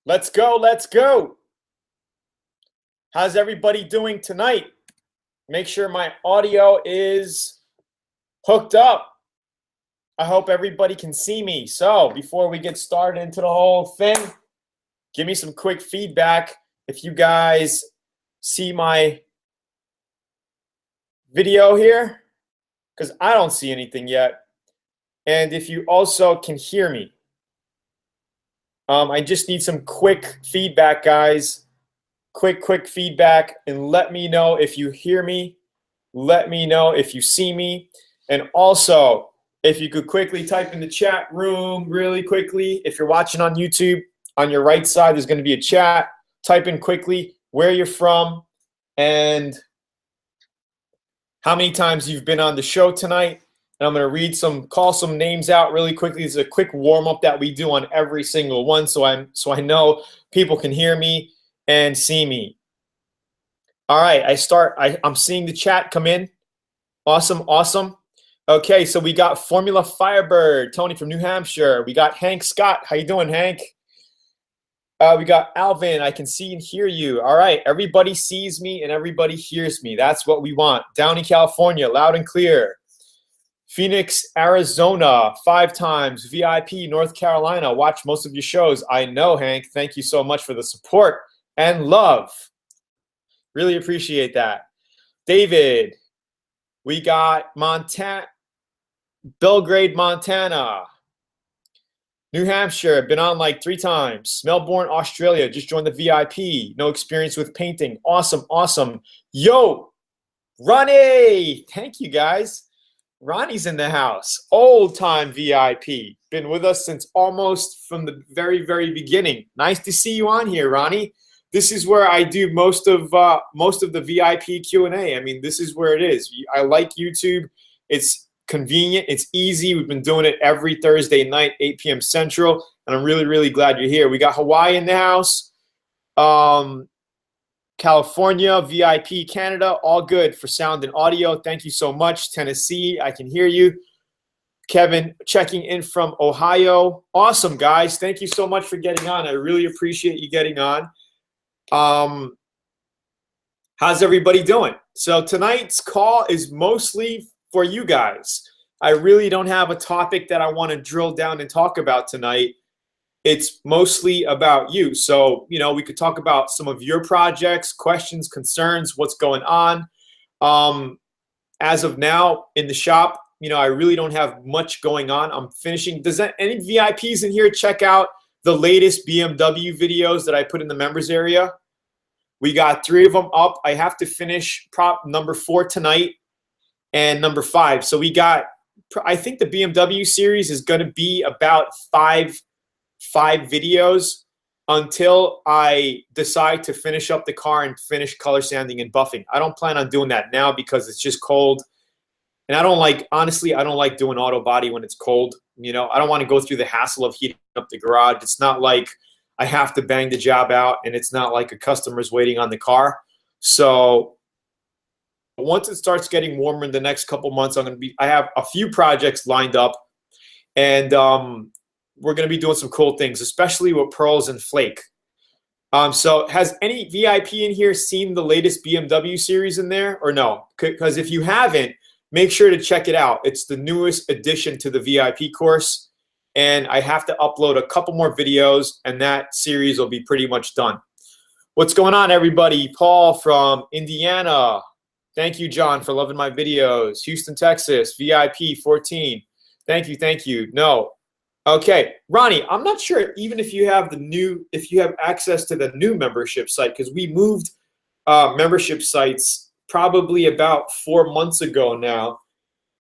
Let's go. Let's go. How's everybody doing tonight? Make sure my audio is hooked up. I hope everybody can see me. So before we get started into the whole thing, give me some quick feedback if you guys see my video here, because I don't see anything yet. And if you also can hear me. I just need some quick feedback, guys. Quick feedback, and let me know if you hear me. Let me know if you see me. And also, if you could quickly type in the chat room really quickly. If you're watching on YouTube, on your right side, there's going to be a chat. Type in quickly where you're from and how many times you've been on the show tonight. And I'm going to call some names out really quickly. This is a quick warm-up that we do on every single one, so I know people can hear me and see me. All right, I'm seeing the chat come in. Awesome. Okay, so we got Formula Firebird, Tony from New Hampshire. We got Hank Scott. How you doing, Hank? We got Alvin. I can see and hear you. All right, everybody sees me and everybody hears me. That's what we want. Downey, California, loud and clear. Phoenix, Arizona, 5 times. VIP, North Carolina. Watch most of your shows. I know, Hank. Thank you so much for the support and love. Really appreciate that. David, we got Belgrade, Montana. New Hampshire, been on like 3 times. Melbourne, Australia, just joined the VIP. No experience with painting. Awesome. Yo, Ronnie. Thank you, guys. Ronnie's in the house. Old-time VIP. Been with us since almost from the very, very beginning. Nice to see you on here, Ronnie. This is where I do most of the VIP Q&A. I mean, this is where it is. I like YouTube. It's convenient. It's easy. We've been doing it every Thursday night, 8 p.m. Central, and I'm really, really glad you're here. We got Hawaii in the house, California, VIP, Canada, all good for sound and audio. Thank you so much. Tennessee, I can hear you. Kevin checking in from Ohio. Awesome, guys. Thank you so much for getting on. I really appreciate you getting on. How's everybody doing? So tonight's call is mostly for you guys. I really don't have a topic that I want to drill down and talk about tonight. It's mostly about you. So, we could talk about some of your projects, questions, concerns, what's going on. As of now in the shop, I really don't have much going on. I'm finishing. Does any VIPs in here check out the latest BMW videos that I put in the members area? We got 3 of them up. I have to finish prop number 4 tonight and number 5. So I think the BMW series is going to be about 5 videos until I decide to finish up the car and finish color sanding and buffing. I don't plan on doing that now because it's just cold. And honestly, I don't like doing auto body when it's cold. I don't want to go through the hassle of heating up the garage. It's not like I have to bang the job out, and it's not like a customer's waiting on the car. So once it starts getting warmer in the next couple months, I have a few projects lined up, and we're going to be doing some cool things, especially with pearls and flake. So has any VIP in here seen the latest BMW series in there or no? Because if you haven't, make sure to check it out. It's the newest addition to the VIP course, and I have to upload a couple more videos, and that series will be pretty much done. What's going on, everybody? Paul from Indiana. Thank you, John, for loving my videos. Houston, Texas, VIP 14. Thank you. No. Okay, Ronnie, I'm not sure even if you have access to the new membership site, because we moved membership sites probably about 4 months ago now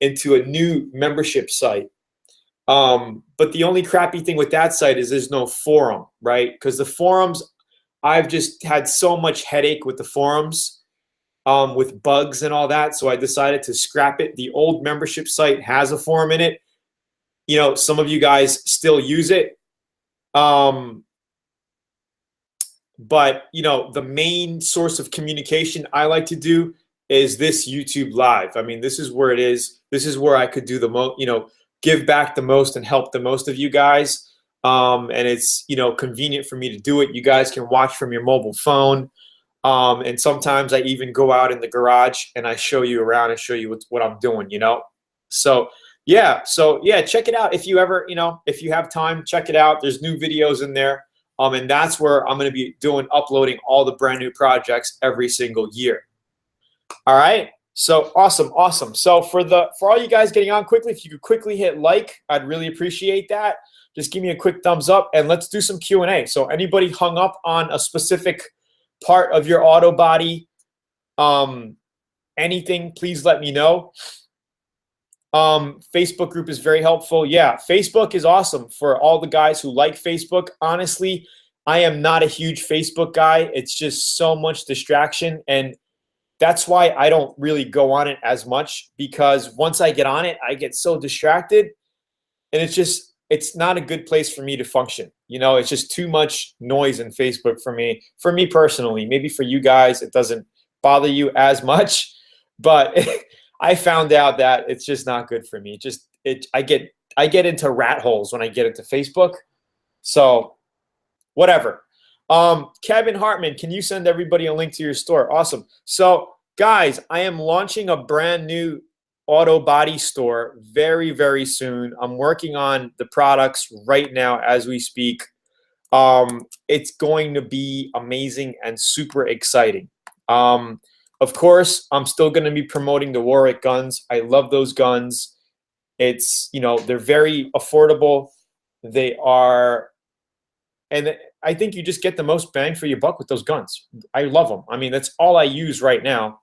into a new membership site. But the only crappy thing with that site is there's no forum, right? Because the forums, I've just had so much headache with the forums, with bugs and all that, so I decided to scrap it. The old membership site has a forum in it. Some of you guys still use it. But, the main source of communication I like to do is this YouTube Live. I mean, this is where it is. This is where I could do the most, give back the most and help the most of you guys. and it's, you know, convenient for me to do it. You guys can watch from your mobile phone. And sometimes I even go out in the garage and I show you around and show you what I'm doing, you know? So yeah, check it out. If you ever, you know, if you have time, check it out. There's new videos in there. And that's where I'm going to be uploading all the brand new projects every single year. All right. So awesome. So for all you guys getting on quickly, if you could quickly hit like, I'd really appreciate that. Just give me a quick thumbs up and let's do some Q&A. So anybody hung up on a specific part of your auto body, anything, please let me know. Facebook group is very helpful. Yeah, Facebook is awesome for all the guys who like Facebook. Honestly, I am not a huge Facebook guy. It's just so much distraction, and that's why I don't really go on it as much, because once I get on it, I get so distracted, and it's not a good place for me to function. You know, it's just too much noise in Facebook for me personally. Maybe for you guys, it doesn't bother you as much, but I found out that it's just not good for me. I get into rat holes when I get into Facebook. So whatever. Kevin Hartman, can you send everybody a link to your store? Awesome. So guys, I am launching a brand new auto body store very, very soon. I'm working on the products right now as we speak. It's going to be amazing and super exciting. Of course, I'm still going to be promoting the Warwick guns. I love those guns. It's, you know, they're very affordable. They are, and I think you just get the most bang for your buck with those guns. I love them. I mean, that's all I use right now.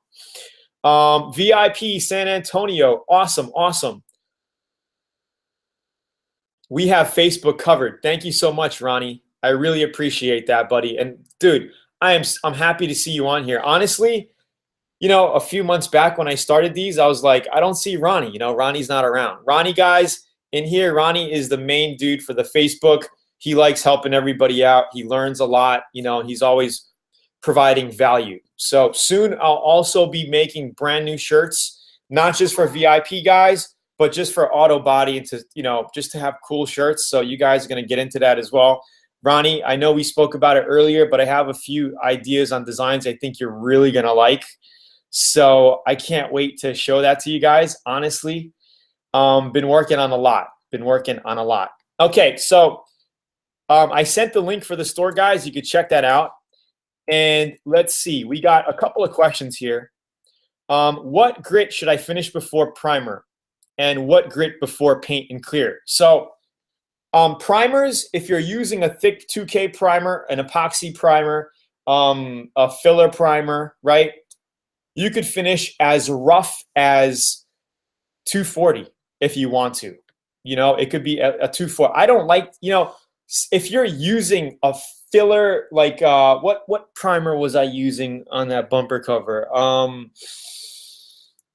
VIP San Antonio. Awesome. We have Facebook covered. Thank you so much, Ronnie. I really appreciate that, buddy. And dude, I'm happy to see you on here. Honestly, you know, a few months back when I started these, I was like, I don't see Ronnie. You know, Ronnie's not around. Ronnie, guys, in here, Ronnie is the main dude for the Facebook. He likes helping everybody out. He learns a lot, you know, and he's always providing value. So soon I'll also be making brand new shirts, not just for VIP guys, but just for auto body and to, you know, just to have cool shirts. So you guys are going to get into that as well. Ronnie, I know we spoke about it earlier, but I have a few ideas on designs I think you're really going to like. So I can't wait to show that to you guys. Honestly, been working on a lot. Okay, so I sent the link for the store, guys. You could check that out. And let's see, we got a couple of questions here. What grit should I finish before primer? And what grit before paint and clear? So primers, if you're using a thick 2K primer, an epoxy primer, a filler primer, right? You could finish as rough as 240 if you want to. You know, it could be a 240. I don't like, you know, if you're using a filler, like what primer was I using on that bumper cover?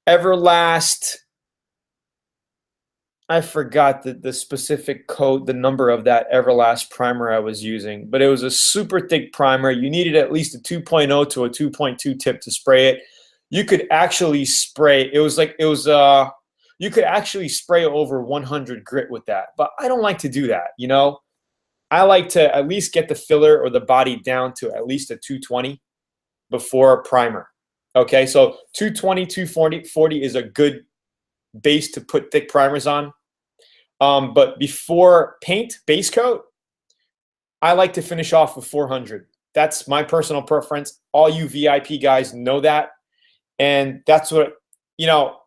Everlast. I forgot the specific code, the number of that Everlast primer I was using, but it was a super thick primer. You needed at least a 2.0 to a 2.2 tip to spray it. You could actually spray, you could actually spray over 100 grit with that, but I don't like to do that, you know? I like to at least get the filler or the body down to at least a 220 before primer. Okay, so 220, 240 is a good base to put thick primers on. But before paint, base coat, I like to finish off with 400. That's my personal preference. All you VIP guys know that. And that's what, you know,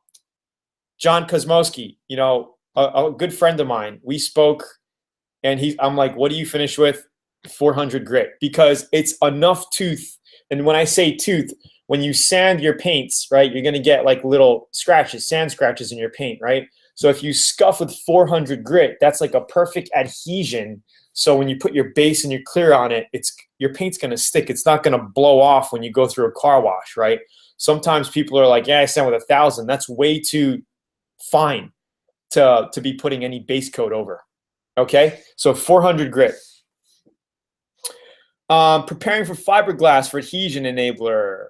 John Kosmowski, you know, a good friend of mine, we spoke, and I'm like, what do you finish with? 400 grit, because it's enough tooth. And when I say tooth, when you sand your paints, right, you're going to get like little scratches, sand scratches in your paint, right? So if you scuff with 400 grit, that's like a perfect adhesion. So when you put your base and your clear on it, your paint's going to stick. It's not going to blow off when you go through a car wash, right? Sometimes people are like, yeah, I sand with 1,000. That's way too fine to be putting any base coat over. Okay, so 400 grit. Preparing for fiberglass for adhesion enabler.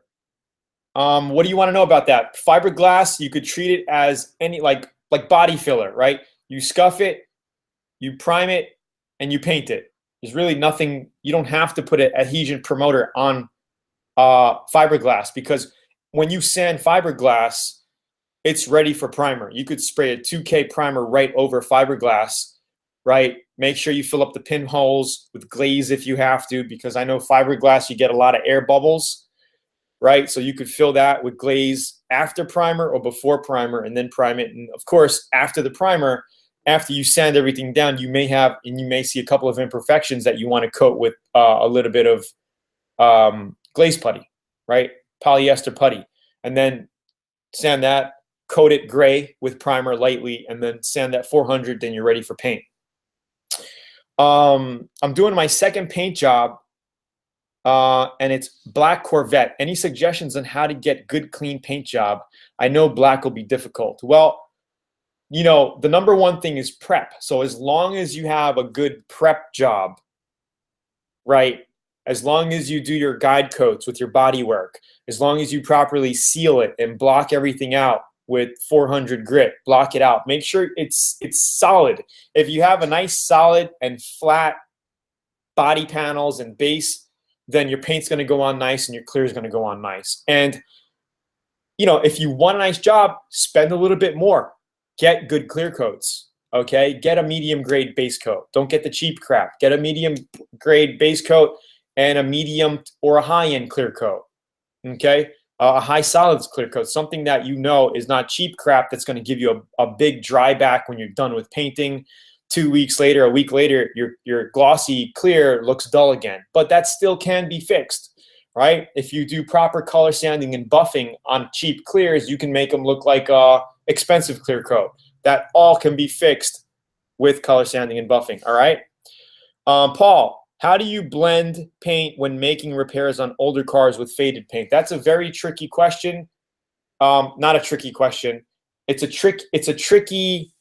What do you want to know about that? Fiberglass, you could treat it as any like body filler, right? You scuff it, you prime it, and you paint it. There's really nothing, you don't have to put an adhesion promoter on fiberglass, because when you sand fiberglass, it's ready for primer. You could spray a 2K primer right over fiberglass, right? Make sure you fill up the pinholes with glaze if you have to, because I know fiberglass, you get a lot of air bubbles, right? So you could fill that with glaze after primer or before primer, and then prime it. And of course, after the primer, after you sand everything down, you may see a couple of imperfections that you want to coat with a little bit of glaze putty, right? Polyester putty. And then sand that, coat it gray with primer lightly, and then sand that 400, then you're ready for paint. I'm doing my second paint job, and it's black Corvette. Any suggestions on how to get good, clean paint job? I know black will be difficult. Well, you know, the number one thing is prep. So as long as you have a good prep job, right? As long as you do your guide coats with your body work, as long as you properly seal it and block everything out with 400 grit, block it out. Make sure it's solid. If you have a nice solid and flat body panels and base, then your paint's going to go on nice and your clear is going to go on nice. And you know, if you want a nice job, spend a little bit more. Get good clear coats. Okay, get a medium grade base coat. Don't get the cheap crap. Get a medium grade base coat and a medium or a high end clear coat. Okay, a high solids clear coat, something that you know is not cheap crap that's going to give you a big dry back when you're done with painting. 2 weeks later, a week later, your glossy clear looks dull again. But that still can be fixed, right? If you do proper color sanding and buffing on cheap clears, you can make them look like a expensive clear coat. That all can be fixed with color sanding and buffing, all right? Paul, how do you blend paint when making repairs on older cars with faded paint? That's a very tricky question. Not a tricky question. It's a tricky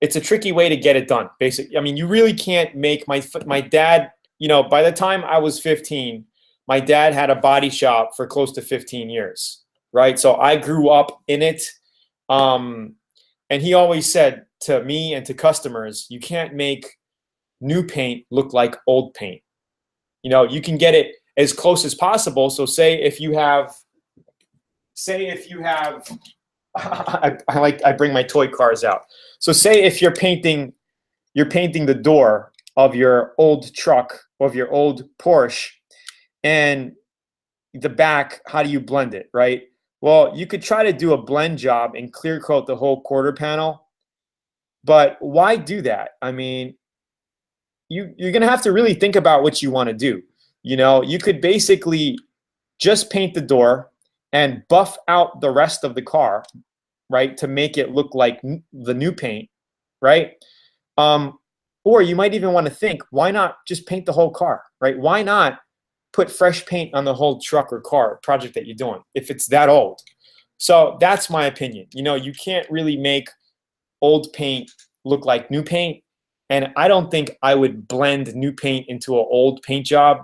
way to get it done. Basically, I mean, you really can't make my dad. You know, by the time I was 15, my dad had a body shop for close to 15 years, right? So I grew up in it. And he always said to me and to customers, you can't make new paint look like old paint. You know, you can get it as close as possible. So say if you have, I bring my toy cars out. So say if you're painting the door of your old truck, of your old Porsche, and the back, how do you blend it, right? Well, you could try to do a blend job and clear coat the whole quarter panel, but why do that? I mean, you're going to have to really think about what you want to do. You know, you could basically just paint the door and buff out the rest of the car, right, to make it look like the new paint, right? Or you might even want to think, why not just paint the whole car, right? Why not put fresh paint on the whole truck or car project that you're doing if it's that old? So that's my opinion. You know, you can't really make old paint look like new paint. And I don't think I would blend new paint into an old paint job.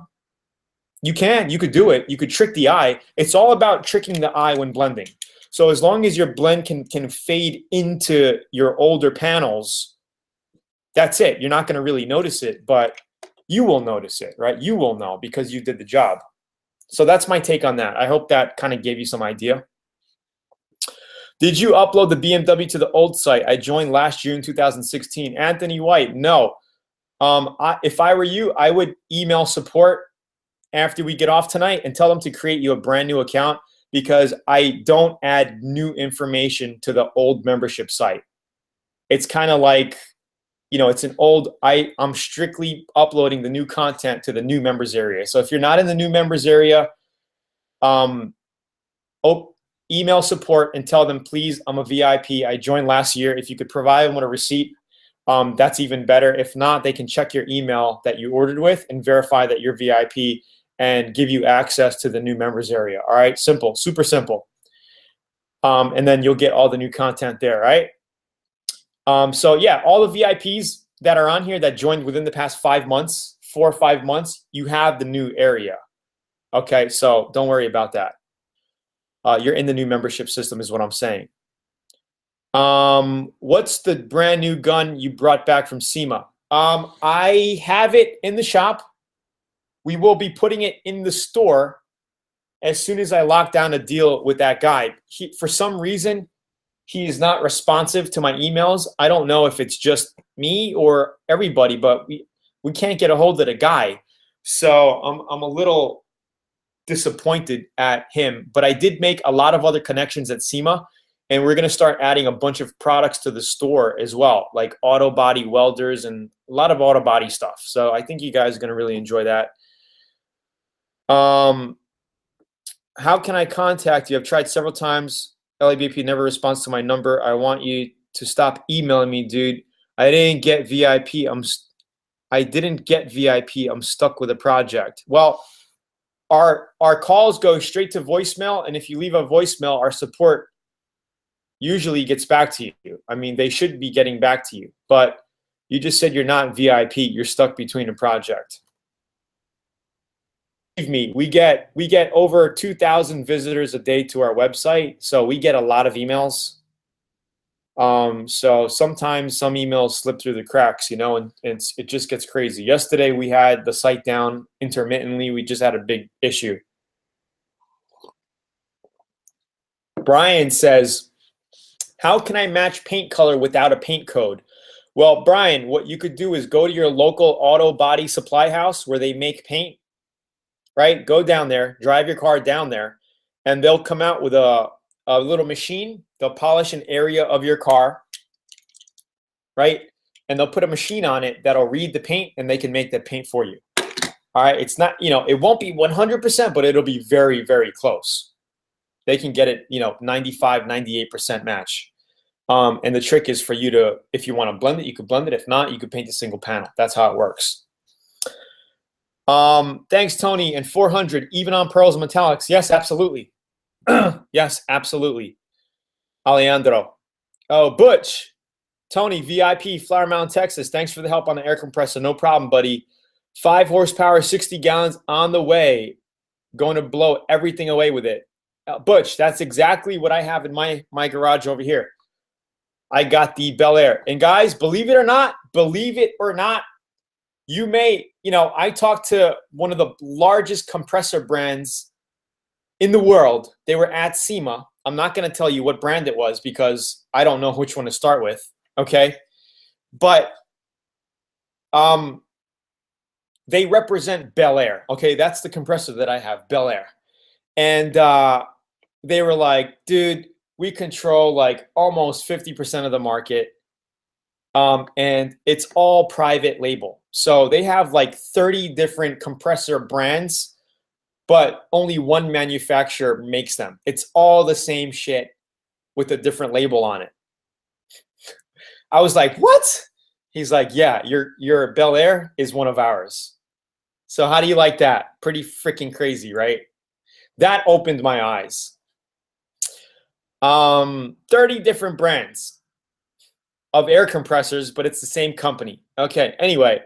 You could do it. You could trick the eye. It's all about tricking the eye when blending. So as long as your blend can fade into your older panels, that's it. You're not going to really notice it, but you will notice it, right? You will know because you did the job. So that's my take on that. I hope that kind of gave you some idea. Did you upload the BMW to the old site? I joined last June 2016. Anthony White, no. If I were you, I would email support after we get off tonight and tell them to create you a brand new account, because I don't add new information to the old membership site. It's kind of like, you know, it's an old, I'm strictly uploading the new content to the new members area. So if you're not in the new members area, email support and tell them, please, I'm a VIP. I joined last year. If you could provide them with a receipt, that's even better. If not, they can check your email that you ordered with and verify that you're VIP and give you access to the new members area. All right, simple, super simple. And then you'll get all the new content there, right? So yeah, all the VIPs that are on here that joined within the past 5 months, 4 or 5 months, you have the new area. Okay, so don't worry about that. You're in the new membership system is what I'm saying. What's the brand new gun you brought back from SEMA? I have it in the shop. We will be putting it in the store as soon as I lock down a deal with that guy. For some reason, he is not responsive to my emails. I don't know if it's just me or everybody, but we can't get a hold of the guy. So I'm a little disappointed at him. But I did make a lot of other connections at SEMA, and we're going to start adding a bunch of products to the store as well, like auto body welders and a lot of auto body stuff. So I think you guys are going to really enjoy that. How can I contact you? I've tried several times. LABP never responds to my number. I want you to stop emailing me, dude. I didn't get VIP. I didn't get VIP. I'm stuck with a project. Well, our calls go straight to voicemail, and if you leave a voicemail, our support usually gets back to you. I mean, they should be getting back to you, but you just said you're not VIP. You're stuck between a project. Believe me, we get over 2,000 visitors a day to our website, so we get a lot of emails. So sometimes some emails slip through the cracks, you know, and it just gets crazy. Yesterday we had the site down intermittently. We just had a big issue. Brian says, how can I match paint color without a paint code? Well, Brian, what you could do is go to your local auto body supply house where they make paint, right? Go down there, drive your car down there, and they'll come out with a little machine. They'll polish an area of your car, right? And they'll put a machine on it that'll read the paint, and they can make that paint for you. All right, it's not, you know, it won't be 100%, but it'll be very, very close. They can get it, you know, 95, 98% match. And the trick is for you to, if you want to blend it, you could blend it. If not, you could paint a single panel. That's how it works. Thanks, Tony. And 400, even on pearls and metallics. Yes, absolutely. Yes, absolutely. Alejandro. Oh, Butch. Tony, VIP, Flower Mound, Texas. Thanks for the help on the air compressor. No problem, buddy. 5 horsepower, 60 gallons on the way. Going to blow everything away with it. Butch, that's exactly what I have in my garage over here. I got the Bel Air. And guys, believe it or not, you may, you know, I talked to one of the largest compressor brands in the world. They were at SEMA. I'm not going to tell you what brand it was because I don't know which one to start with, okay? But they represent Bel Air, okay? That's the compressor that I have, Bel Air. And they were like, dude, we control like almost 50% of the market. And it's all private label. So they have like 30 different compressor brands, but only one manufacturer makes them. It's all the same shit with a different label on it. I was like, what? He's like, yeah, your Bel Air is one of ours. So how do you like that? Pretty freaking crazy, right? That opened my eyes. 30 different brands of air compressors, but it's the same company. Okay, anyway,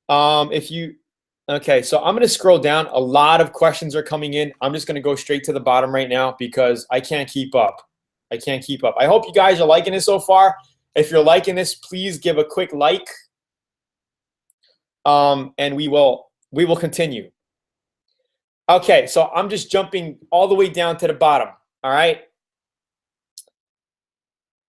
okay, so I'm going to scroll down. A lot of questions are coming in. I'm just going to go straight to the bottom right now because I can't keep up. I can't keep up. I hope you guys are liking it so far. If you're liking this, please give a quick like, and we will continue. Okay, so I'm just jumping all the way down to the bottom. All right.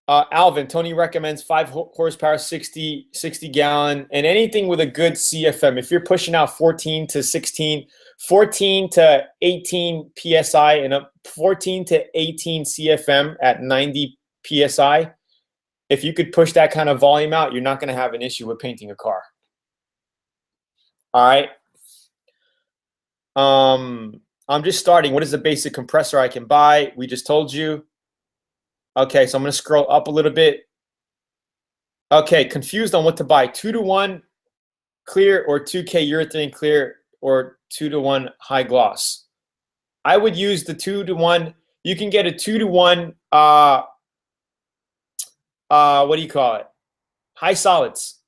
Alvin, Tony recommends 5 horsepower, 60 gallon, and anything with a good CFM. If you're pushing out 14 to 16, 14 to 18 PSI, and a 14 to 18 CFM at 90 PSI, if you could push that kind of volume out, you're not going to have an issue with painting a car. All right. I'm just starting. What is the basic compressor I can buy? We just told you. Okay, so I'm going to scroll up a little bit. Okay, confused on what to buy. 2-to-1 clear or 2K urethane clear or 2-to-1 high gloss. I would use the 2-to-1. You can get a 2-to-1, what do you call it? High solids.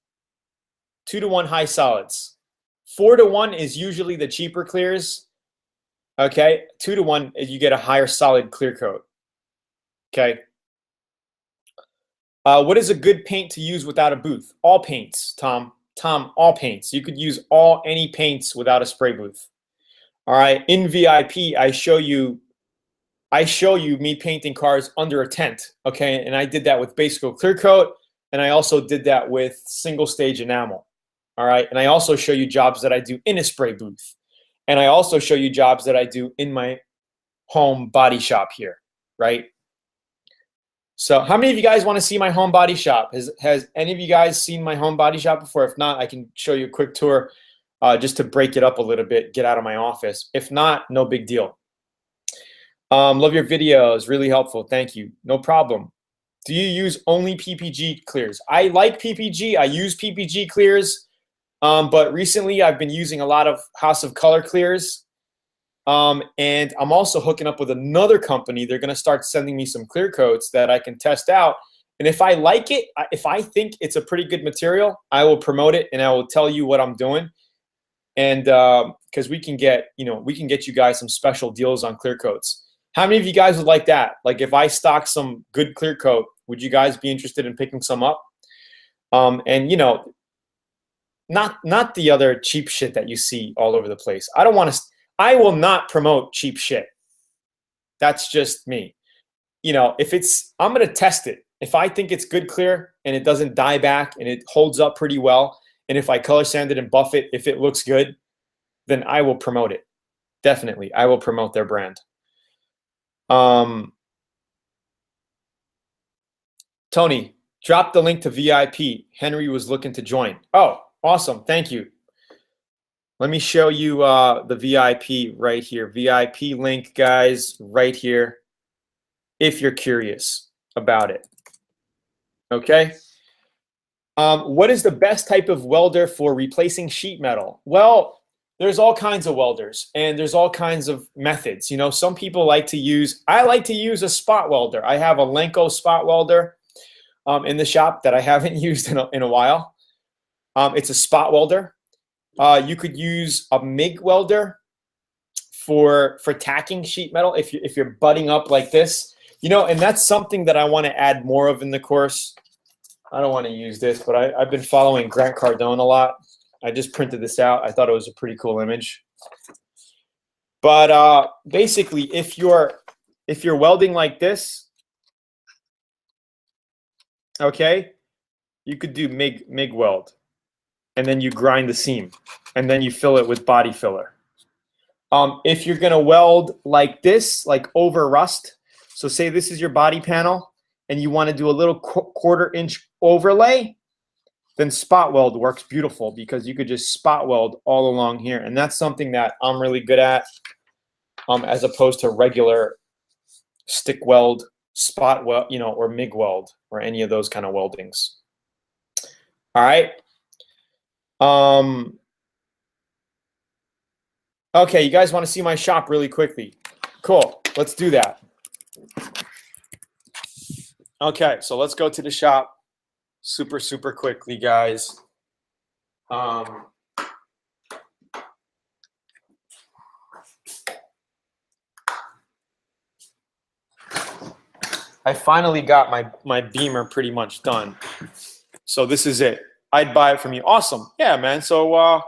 2-to-1 high solids. 4-to-1 is usually the cheaper clears. Okay, 2-to-1 is you get a higher solid clear coat. Okay. What is a good paint to use without a booth? All paints, Tom. Tom, all paints. You could use any paints without a spray booth. All right. In VIP, I show you me painting cars under a tent. Okay, and I did that with base coat clear coat, and I also did that with single stage enamel. All right, and I also show you jobs that I do in a spray booth, and I also show you jobs that I do in my home body shop here. Right. So how many of you guys want to see my home body shop? Has any of you guys seen my home body shop before? If not, I can show you a quick tour just to break it up a little bit, get out of my office. If not, no big deal. Love your videos, really helpful. Thank you. No problem. Do you use only PPG clears? I like PPG. I use PPG clears, but recently I've been using a lot of House of Color clears. And I'm also hooking up with another company. They're going to start sending me some clear coats that I can test out. And if I like it, if I think it's a pretty good material, I will promote it and I will tell you what I'm doing. And because we can get you guys some special deals on clear coats. How many of you guys would like that? Like if I stock some good clear coat, would you guys be interested in picking some up? And not the other cheap shit that you see all over the place. I will not promote cheap shit. That's just me. I'm going to test it. If I think it's good clear and it doesn't die back and it holds up pretty well, and if I color sand it and buff it, if it looks good, then I will promote it. Definitely. I will promote their brand. Tony, drop the link to VIP. Henry was looking to join. Oh, awesome. Thank you. Let me show you the VIP right here. VIP link, guys, right here, if you're curious about it. Okay. What is the best type of welder for replacing sheet metal? Well, there's all kinds of welders, and there's all kinds of methods. Some people like to use, I like to use a spot welder. I have a Lenco spot welder in the shop that I haven't used in a while. It's a spot welder. You could use a MIG welder for tacking sheet metal if you're butting up like this. And that's something that I want to add more of in the course. I don't want to use this, but I've been following Grant Cardone a lot. I just printed this out. I thought it was a pretty cool image. But basically, if you're welding like this, okay, you could do MIG weld. And then you grind the seam, and then you fill it with body filler. If you're gonna weld like this, like over rust, so say this is your body panel, and you wanna do a little quarter-inch overlay, then spot weld works beautiful because you could just spot weld all along here. And that's something that I'm really good at, as opposed to regular stick weld, spot weld, or MIG weld, or any of those kind of weldings. All right. Okay, you guys want to see my shop really quickly? Cool, let's do that. Okay, so let's go to the shop super quickly, guys. I finally got my beamer pretty much done. So this is it. I'd buy it from you. Awesome. Yeah, man. So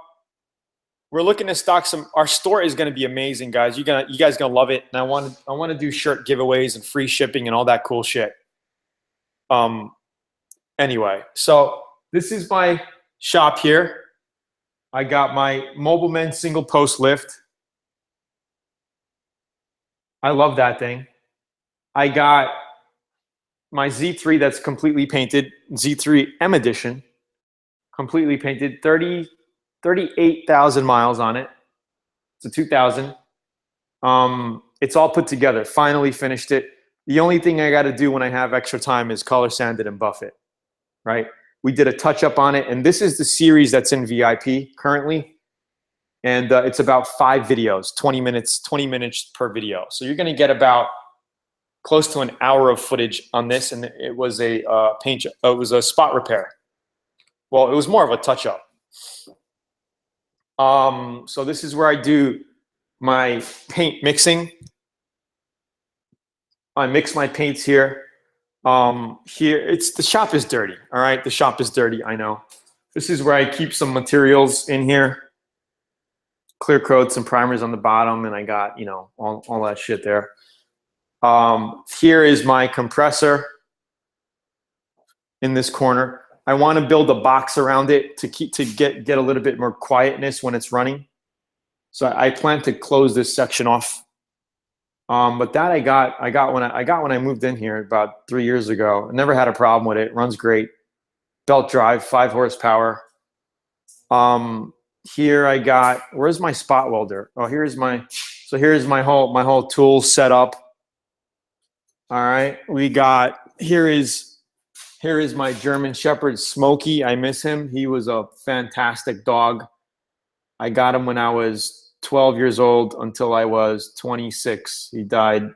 we're looking to stock some. Our store is going to be amazing, guys. You guys gonna love it. And I want to do shirt giveaways and free shipping and all that cool shit. Anyway, so this is my shop here. I got my Mobileman single post lift. I love that thing. I got my Z3 that's completely painted, Z3 M edition. Completely painted, 38,000 miles on it. It's a 2000. It's all put together. Finally finished it. The only thing I got to do when I have extra time is color sand it and buff it, right? We did a touch up on it, and this is the series that's in VIP currently. And it's about 5 videos, 20 minutes per video. So you're going to get about close to an hour of footage on this, and it was a it was a spot repair. Well, it was more of a touch-up. So this is where I do my paint mixing. I mix my paints here. Here, the shop is dirty. All right, the shop is dirty. I know. This is where I keep some materials in here, clear coats and primers on the bottom, and I got all that shit there. Here is my compressor in this corner. I want to build a box around it to get a little bit more quietness when it's running. So I plan to close this section off. But that I got when I moved in here about 3 years ago. I never had a problem with it. Runs great. Belt drive, 5 horsepower. Here I got, where's my spot welder? Oh, here's my whole tool set up. All right, here is my German Shepherd, Smokey. I miss him. He was a fantastic dog. I got him when I was 12 years old until I was 26. He died.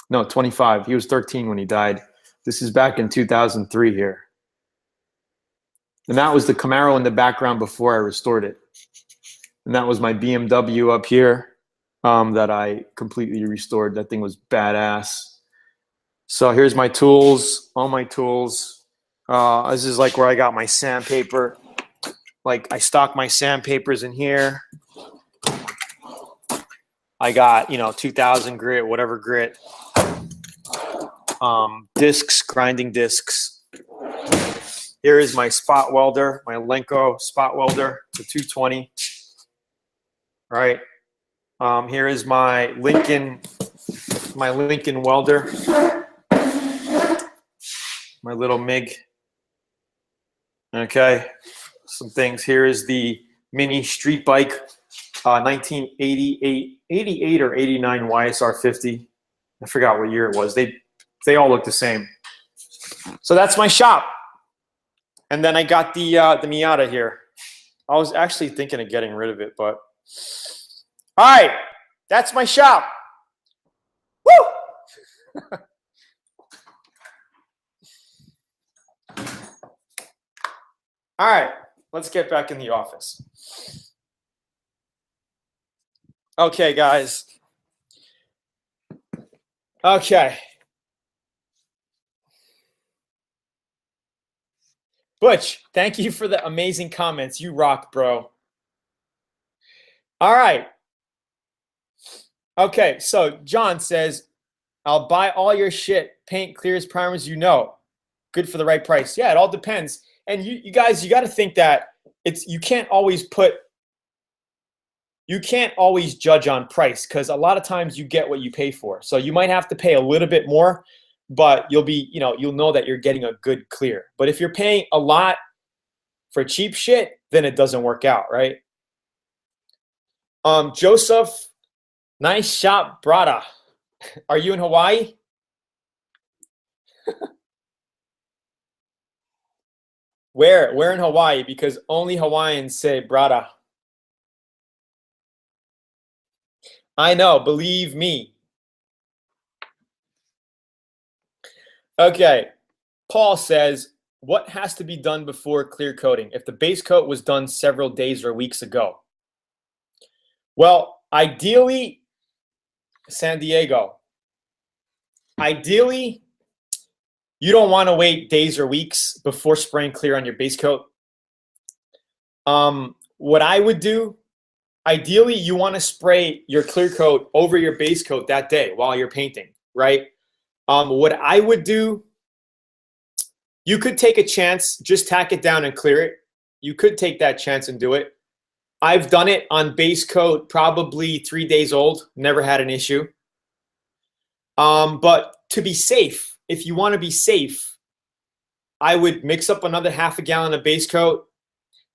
No, 25. He was 13 when he died. This is back in 2003 here. And that was the Camaro in the background before I restored it. And that was my BMW up here that I completely restored. That thing was badass. So here's my tools, all my tools. This is like where I got my sandpaper. Like I stock my sandpapers in here. I got, 2000 grit, whatever grit. Discs, grinding discs. Here is my spot welder, my Lenco spot welder, the 220. All right. Here is my Lincoln welder, my little MIG. Okay. Some things. Here is the mini street bike, 1988 or 89 YSR 50. I forgot what year it was. They all look the same. So that's my shop. And then I got the Miata here. I was actually thinking of getting rid of it, but all right, that's my shop. Woo! All right, let's get back in the office. Okay, guys. Okay. Butch, thank you for the amazing comments. You rock, bro. All right. Okay, so John says, I'll buy all your shit, paint, clears, primers, good for the right price. Yeah, it all depends. And you guys, you got to think that you can't always judge on price, because a lot of times you get what you pay for. So you might have to pay a little bit more, but you'll know that you're getting a good clear. But if you're paying a lot for cheap shit, then it doesn't work out, right? Joseph, nice shop, brada. Are you in Hawaii? Where in Hawaii? Because only Hawaiians say brada. I know, believe me. Okay, Paul says, what has to be done before clear coating if the base coat was done several days or weeks ago? Well, ideally, San Diego, ideally, you don't want to wait days or weeks before spraying clear on your base coat. What I would do, ideally, you want to spray your clear coat over your base coat that day while you're painting, right? What I would do, you could take a chance, just tack it down and clear it. You could take that chance and do it. I've done it on base coat, probably 3 days old, never had an issue. But to be safe, if you want to be safe, I would mix up another half a gallon of base coat.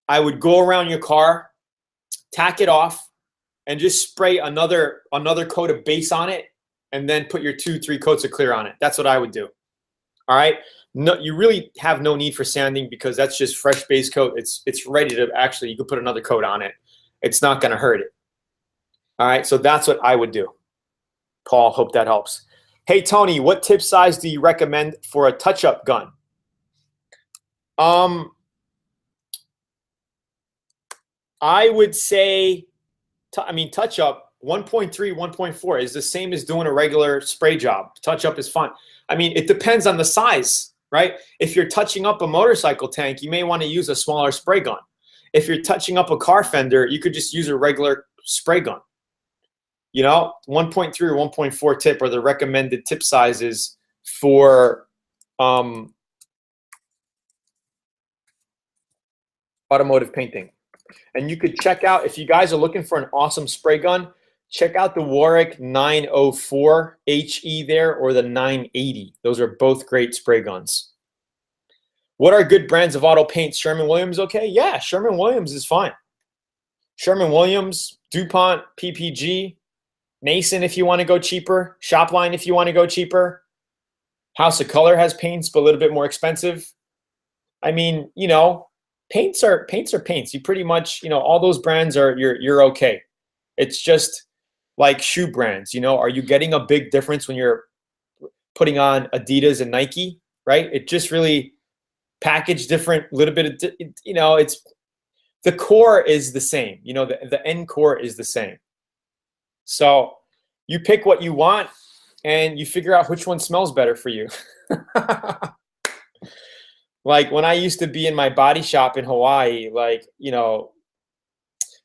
I would go around your car, tack it off, and just spray another coat of base on it, and then put your 2-3 coats of clear on it. That's what I would do. All right. No, you really have no need for sanding, because that's just fresh base coat. It's ready to actually, you could put another coat on it. It's not going to hurt it. All right. So that's what I would do. Paul, hope that helps. Hey, Tony, what tip size do you recommend for a touch-up gun? I would say, touch-up, 1.3, 1.4 is the same as doing a regular spray job. Touch up is fine. I mean, it depends on the size, right? If you're touching up a motorcycle tank, you may want to use a smaller spray gun. If you're touching up a car fender, you could just use a regular spray gun. You know, 1.3 or 1.4 tip are the recommended tip sizes for automotive painting. And you could check out, if you guys are looking for an awesome spray gun, check out the Warwick 904 HE there, or the 980. Those are both great spray guns. What are good brands of auto paint? Sherwin-Williams okay? Yeah, Sherwin-Williams is fine. Sherwin-Williams, DuPont, PPG, Nason if you want to go cheaper, Shopline if you want to go cheaper. House of Color has paints, but a little bit more expensive. I mean, you know, paints are paints. You pretty much, you know, all those brands are, you're okay. It's just like shoe brands, you know, are you getting a big difference when you're putting on Adidas and Nike, right? It just really packaged different, little bit of, you know, it's, the core is the same, you know, the end core is the same. So you pick what you want and you figure out which one smells better for you. Like when I used to be in my body shop in Hawaii, like, you know,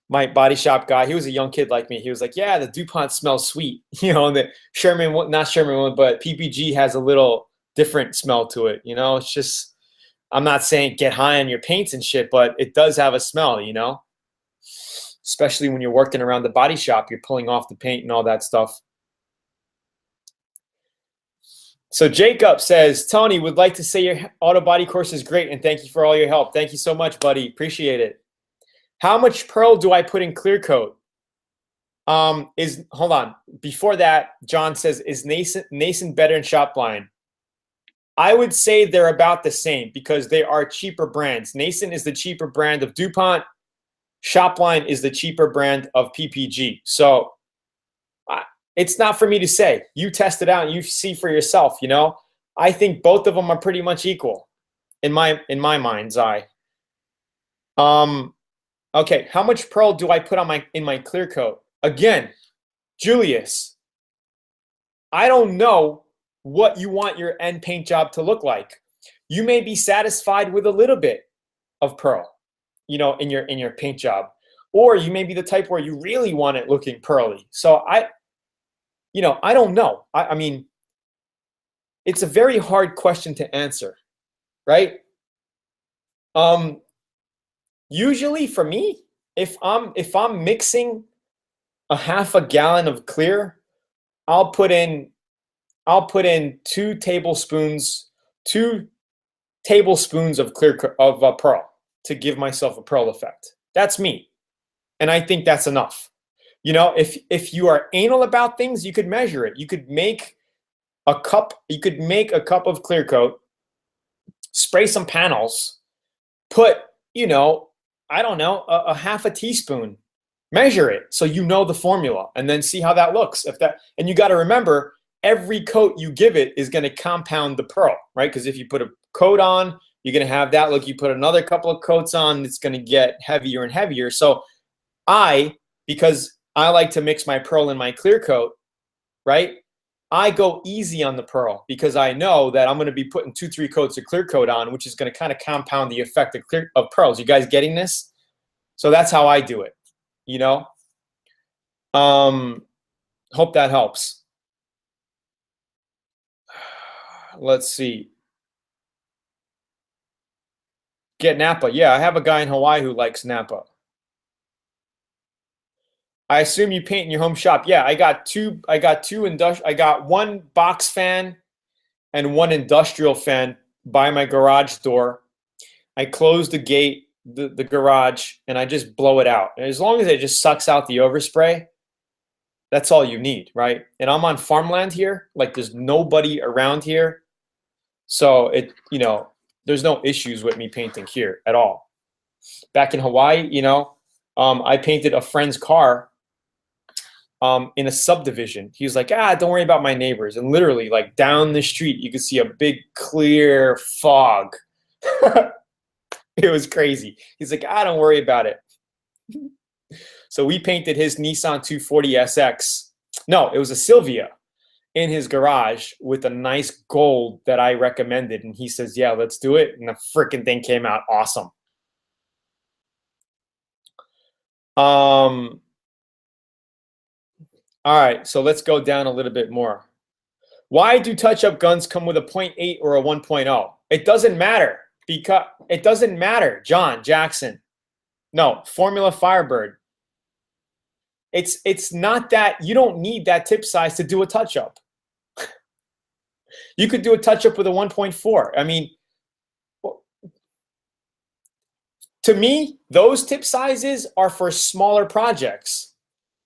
my body shop guy, he was a young kid like me. He was like, yeah, the DuPont smells sweet. You know, and the Sherman, not Sherman, but PPG has a little different smell to it. You know, it's just, I'm not saying get high on your paints and shit, but it does have a smell, you know, especially when you're working around the body shop, you're pulling off the paint and all that stuff. So Jacob says, Tony, would like to say your auto body course is great and thank you for all your help. Thank you so much, buddy. Appreciate it. How much pearl do I put in clear coat? Hold on. Before that, John says, is Nason better in Shopline? I would say they're about the same because they are cheaper brands. Nason is the cheaper brand of DuPont. Shopline is the cheaper brand of PPG. So it's not for me to say. You test it out and you see for yourself, you know? I think both of them are pretty much equal in my mind's eye. Okay, how much pearl do I put on in my clear coat? Again, Julius, I don't know what you want your end paint job to look like. You may be satisfied with a little bit of pearl, you know, in your paint job, or you may be the type where you really want it looking pearly. So you know, I don't know. I mean, it's a very hard question to answer, right? Usually for me, if I'm mixing a half a gallon of clear, I'll put in 2 tablespoons of pearl to give myself a pearl effect. That's me. And I think that's enough. You know, if you are anal about things, you could measure it. You could make a cup of clear coat, spray some panels, put, you know, I don't know, a half a teaspoon, measure it so you know the formula, and then see how that looks. And you got to remember, every coat you give it is going to compound the pearl, right? Because if you put a coat on, you're going to have that look. You put another couple of coats on, it's going to get heavier and heavier. So because I like to mix my pearl in my clear coat, right? I go easy on the pearl because I know that I'm going to be putting 2-3 coats of clear coat on, which is going to kind of compound the effect of pearls. You guys getting this? So that's how I do it, you know? Hope that helps. Let's see. Get Napa. Yeah, I have a guy in Hawaii who likes Napa. I assume you paint in your home shop. Yeah, I got one box fan and one industrial fan by my garage door. I close the gate, the garage, and I just blow it out. And as long as it just sucks out the overspray, that's all you need, right? And I'm on farmland here, like there's nobody around here. So you know, there's no issues with me painting here at all. Back in Hawaii, you know, I painted a friend's car in a subdivision. He was like, don't worry about my neighbors. And literally, like down the street, you could see a big clear fog. It was crazy. He's like, don't worry about it. So we painted his Nissan 240 SX. No, it was a Silvia in his garage with a nice gold that I recommended. And he says, yeah, let's do it. And the freaking thing came out awesome. All right, so let's go down a little bit more. Why do touch-up guns come with a 0.8 or a 1.0? It doesn't matter because it doesn't matter, John Jackson. No, Formula Firebird. It's not that you don't need that tip size to do a touch-up. You could do a touch-up with a 1.4. I mean, to me, those tip sizes are for smaller projects.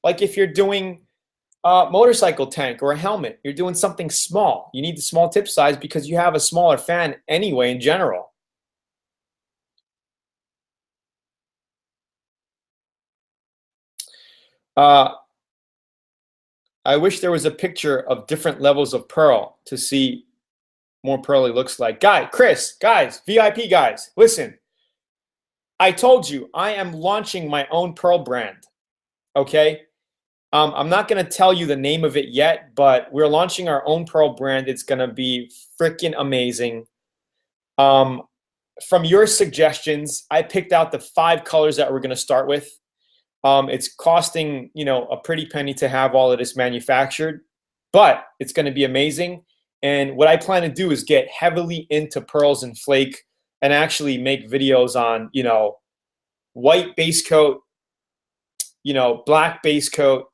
Like if you're doing a motorcycle tank or a helmet, you're doing something small. You need the small tip size because you have a smaller fan anyway in general. I wish there was a picture of different levels of pearl to see more pearly looks like. Chris, guys, VIP guys, listen. I told you I am launching my own pearl brand, okay? I'm not going to tell you the name of it yet, but we're launching our own pearl brand. It's going to be freaking amazing. From your suggestions, I picked out the 5 colors that we're going to start with. It's costing, a pretty penny to have all of this manufactured, but it's going to be amazing. And what I plan to do is get heavily into pearls and flake and actually make videos on, white base coat, black base coat,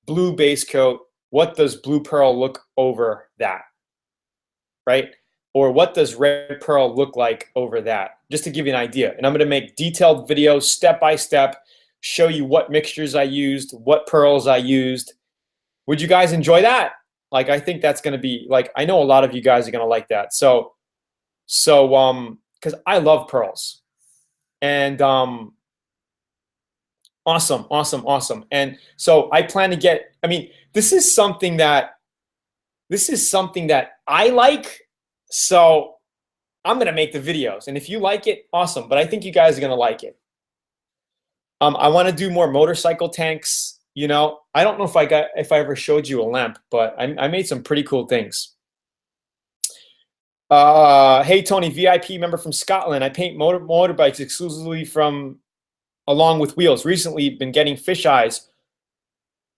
blue base coat. What does blue pearl look over that, right? Or what does red pearl look like over that? Just to give you an idea. And I'm going to make detailed videos step by step, show you what mixtures I used, what pearls I used. Would you guys enjoy that? Like, I think that's going to be like, I know a lot of you guys are going to like that. So, because I love pearls, and awesome. And so I plan to get, this is something that I like. So I'm going to make the videos, and if you like it, awesome. But I think you guys are going to like it. I want to do more motorcycle tanks. I don't know if I ever showed you a lamp, but I made some pretty cool things. Hey Tony, VIP member from Scotland. I paint motorbikes exclusively along with wheels. Recently, been getting fish eyes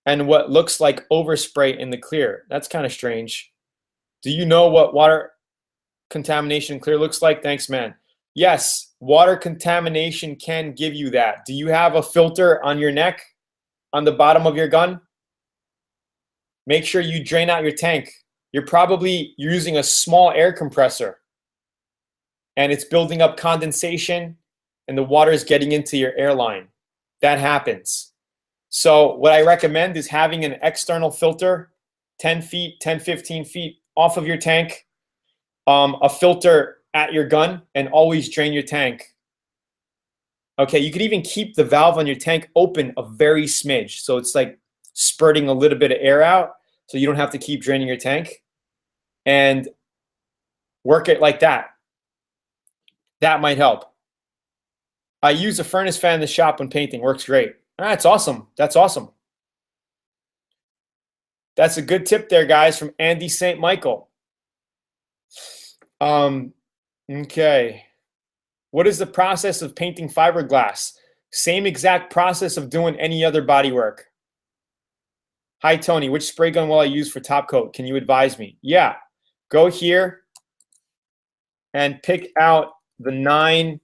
and what looks like overspray in the clear. That's kind of strange. Do you know what water contamination clear looks like? Thanks, man. Yes, water contamination can give you that. Do you have a filter on your neck, on the bottom of your gun? Make sure you drain out your tank. You're probably using a small air compressor, and it's building up condensation, and the water is getting into your airline. That happens. So what I recommend is having an external filter 10 feet, 10, 15 feet off of your tank, a filter at your gun, and always drain your tank. Okay, you could even keep the valve on your tank open a very smidge. So it's like spurting a little bit of air out, so you don't have to keep draining your tank. And work it like that. That might help. I use a furnace fan in the shop when painting. Works great. All right, that's awesome. That's awesome. That's a good tip there, guys, from Andy St. Michael. Okay. What is the process of painting fiberglass? Same exact process of doing any other body work. Hi, Tony. Which spray gun will I use for top coat? Can you advise me? Yeah. Go here and pick out the 9.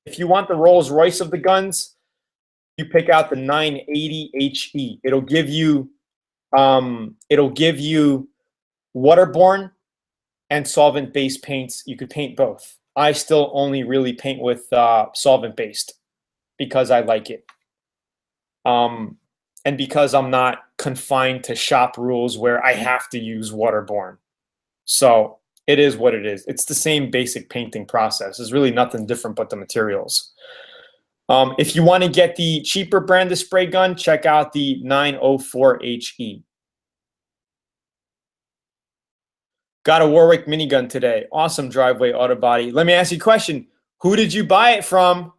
If you want the Rolls Royce of the guns, you pick out the 980 HE. It'll give you waterborne and solvent-based paints. You could paint both. I still only really paint with solvent-based because I like it. And because I'm not confined to shop rules where I have to use waterborne. So it is what it is. It's the same basic painting process. There's really nothing different but the materials. If you want to get the cheaper brand of spray gun, check out the 904 HE. Got a Warwick minigun today. Awesome driveway auto body. Let me ask you a question. Who did you buy it from?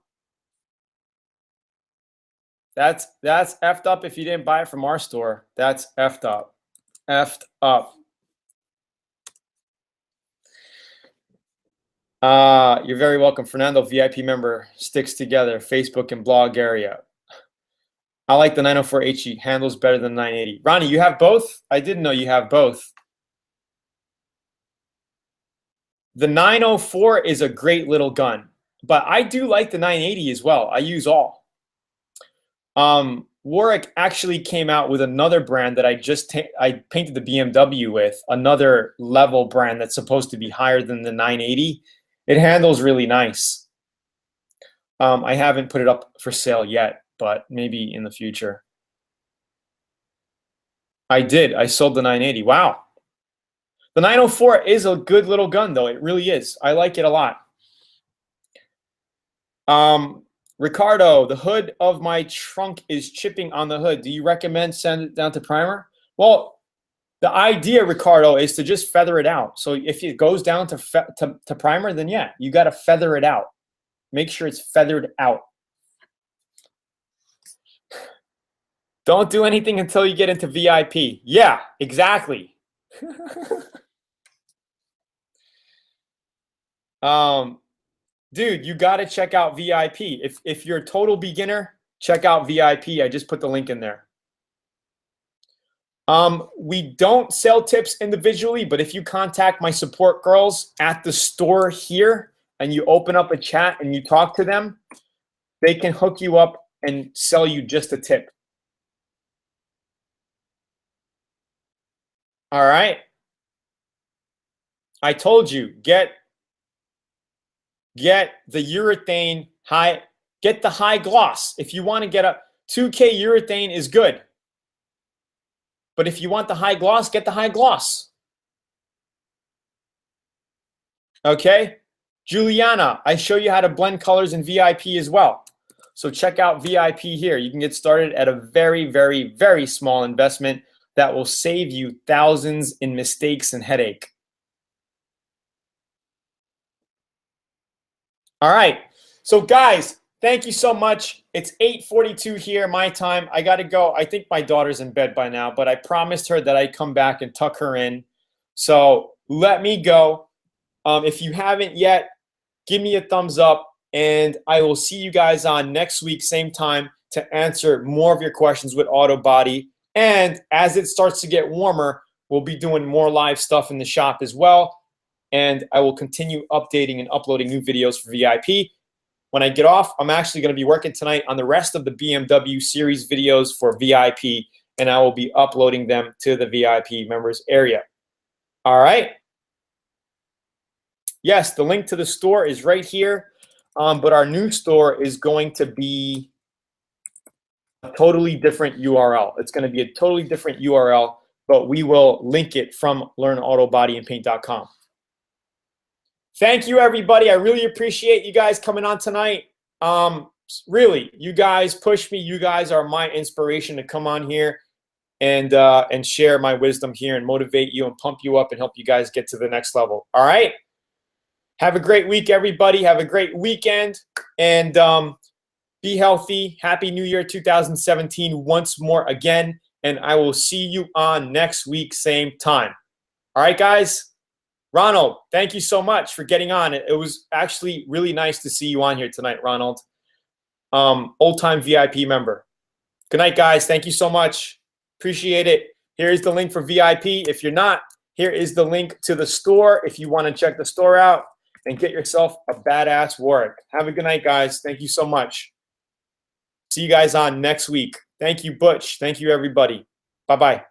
That's effed up if you didn't buy it from our store. That's effed up. Effed up. You're very welcome. Fernando, VIP member, sticks together, Facebook and blog area. I like the 904 HE, handles better than 980. Ronnie, you have both? I didn't know you have both. The 904 is a great little gun, but I do like the 980 as well. I use all. Warwick actually came out with another brand that I painted the BMW with, another level brand that's supposed to be higher than the 980. It handles really nice. I haven't put it up for sale yet, but maybe in the future. I did. I sold the 980. Wow. The 904 is a good little gun, though. It really is. I like it a lot. Ricardo, the hood of my trunk is chipping on the hood. Do you recommend send it down to primer? Well, the idea, Ricardo, is to just feather it out. So if it goes down to primer, then yeah, you got to feather it out. Make sure it's feathered out. Don't do anything until you get into VIP. Yeah, exactly. Dude, you got to check out VIP. If you're a total beginner, check out VIP. I just put the link in there. We don't sell tips individually, but if you contact my support girls at the store here and you open up a chat and you talk to them, they can hook you up and sell you just a tip. All right. I told you, get the urethane high, get the high gloss. If you want to get a 2K urethane is good. But if you want the high gloss, get the high gloss. Okay? Juliana, I show you how to blend colors in VIP as well. So check out VIP here. You can get started at a very, very, very small investment that will save you thousands in mistakes and headache. All right. So guys, thank you so much. It's 8:42 here, my time. I got to go. I think my daughter's in bed by now, but I promised her that I'd come back and tuck her in. So let me go. If you haven't yet, give me a thumbs up, and I will see you guys on next week, same time, to answer more of your questions with Auto Body. And as it starts to get warmer, we'll be doing more live stuff in the shop as well. And I will continue updating and uploading new videos for VIP. When I get off, I'm actually going to be working tonight on the rest of the BMW series videos for VIP, and I will be uploading them to the VIP members area. All right. Yes, the link to the store is right here, but our new store is going to be a totally different URL. It's going to be a totally different URL, but we will link it from learnautobodyandpaint.com. Thank you, everybody. I really appreciate you guys coming on tonight. Really, you guys push me. You guys are my inspiration to come on here and share my wisdom here and motivate you and pump you up and help you guys get to the next level. All right? Have a great week, everybody. Have a great weekend. And be healthy. Happy New Year 2017 once more again. And I will see you on next week, same time. All right, guys? Ronald, thank you so much for getting on. It was actually really nice to see you on here tonight, Ronald. Old-time VIP member. Good night, guys. Thank you so much. Appreciate it. Here's the link for VIP. If you're not, here is the link to the store if you want to check the store out and get yourself a badass Warwick. Have a good night, guys. Thank you so much. See you guys on next week. Thank you, Butch. Thank you, everybody. Bye-bye.